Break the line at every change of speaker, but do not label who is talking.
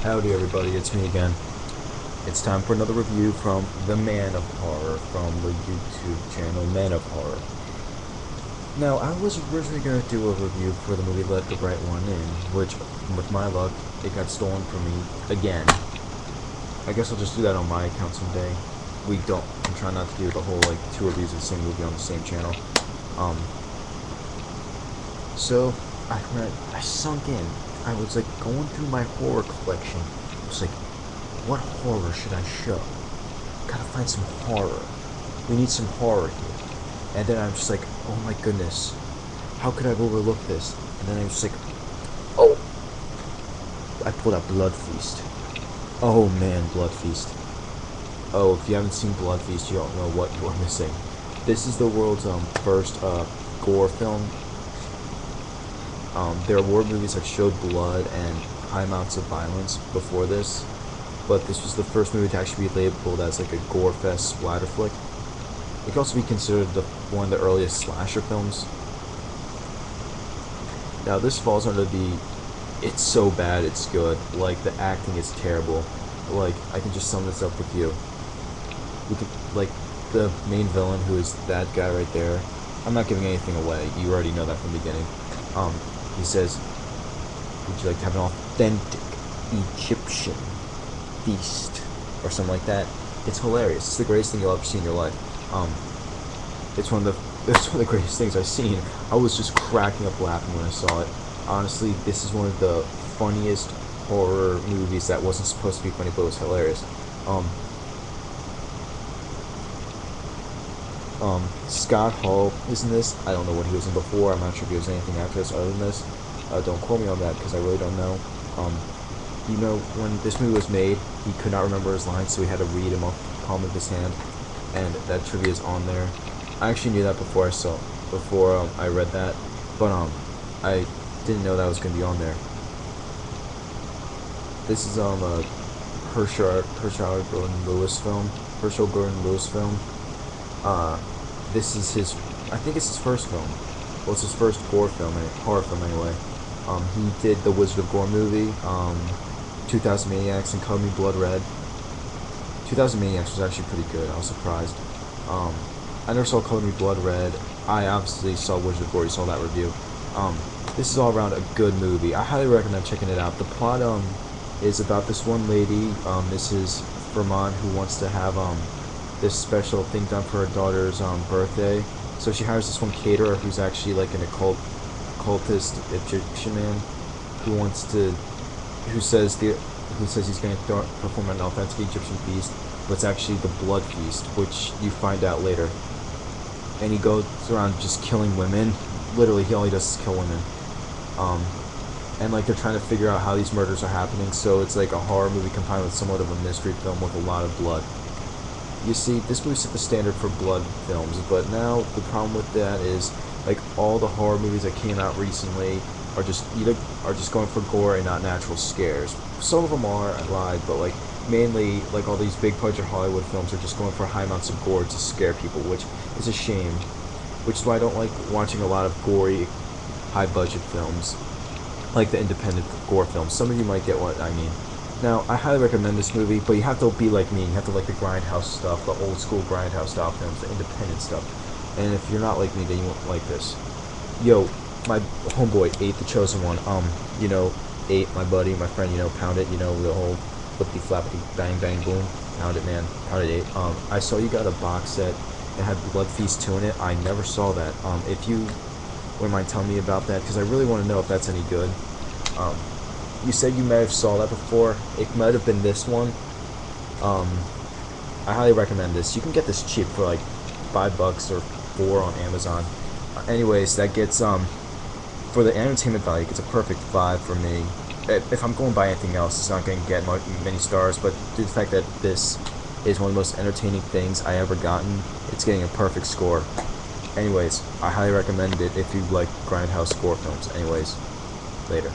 Howdy everybody, it's me again. It's time for another review from The Man of Horror from the YouTube channel Men of Horror. Now, I was originally going to do a review for the movie Let the Right One In, which, with my luck, it got stolen from me again. I guess I'll just do that on my account someday. I'm trying not to do the whole, two reviews of the same movie on the same channel. So, I sunk in. I was going through my horror collection. I was like, what horror should I show? Gotta find some horror. We need some horror here. And then I'm just like, oh my goodness, how could I have overlooked this? And then I'm just like, oh, I pulled out Blood Feast. Oh man, Blood Feast. Oh, if you haven't seen Blood Feast, you don't know what you're missing. This is the world's first gore film. There were movies that showed blood and high amounts of violence before this, but this was the first movie to actually be labeled as a gore fest splatter flick. It could also be considered one of the earliest slasher films. Now this falls under the it's so bad it's good. The acting is terrible. I can just sum this up with you. The main villain, who is that guy right there. I'm not giving anything away. You already know that from the beginning. He says, would you like to have an authentic Egyptian feast? Or something like that. It's hilarious. It's the greatest thing you'll ever see in your life. It's one of the greatest things I've seen. I was just cracking up laughing when I saw it. Honestly, this is one of the funniest horror movies that wasn't supposed to be funny, but was hilarious. Scott Hall is in this. I don't know what he was in before. I'm not sure if he was anything after this other than this. Don't quote me on that because I really don't know. When this movie was made, he could not remember his lines, so he had to read him off the palm of his hand, and that trivia is on there. I actually knew that before I read that, but I didn't know that was going to be on there. This is a Herschel Gordon Lewis film. This is I think it's his first film. Well, it's his first horror film anyway. He did the Wizard of Gore movie, 2000 Maniacs, and Color Me Blood Red. 2000 Maniacs was actually pretty good. I was surprised. I never saw Color Me Blood Red. I obviously saw Wizard of Gore. You saw that review. This is all around a good movie. I highly recommend checking it out. The plot is about this one lady, Mrs. Vermont, who wants to have this special thing done for her daughter's birthday. So she hires this one caterer who's actually an occultist Egyptian man who says he's going to perform an authentic Egyptian feast, but it's actually the blood feast, which you find out later. And he goes around just killing women. Literally, all he does is kill women. And they're trying to figure out how these murders are happening. So it's like a horror movie combined with somewhat of a mystery film with a lot of blood. You see, this movie set the standard for blood films, but now the problem with that is all the horror movies that came out recently are just going for gore and not natural scares. Some of them are, I lied, but mainly all these big budget Hollywood films are just going for high amounts of gore to scare people, which is a shame. Which is why I don't like watching a lot of gory, high budget films, like the independent gore films. Some of you might get what I mean. Now, I highly recommend this movie, but you have to be like me. You have to like the grindhouse stuff, the old school grindhouse style films, the independent stuff. And if you're not like me, then you won't like this. Yo, my homeboy, 8, the chosen one. 8, my buddy, my friend, Pound It, the whole flippity flappity bang bang boom. Pound It, man. Pound It 8. I saw you got a box set that had Blood Feast 2 in it. I never saw that. If you wouldn't mind telling me about that, because I really want to know if that's any good. You said you may have saw that before. It might have been this one. I highly recommend this. You can get this cheap for $5 or $4 on Amazon. Anyways, that gets for the entertainment value, it's a perfect 5 for me. If I'm going by anything else, it's not going to get many stars. But due to the fact that this is one of the most entertaining things I ever gotten, it's getting a perfect score. Anyways, I highly recommend it if you like grindhouse score films. Anyways, later.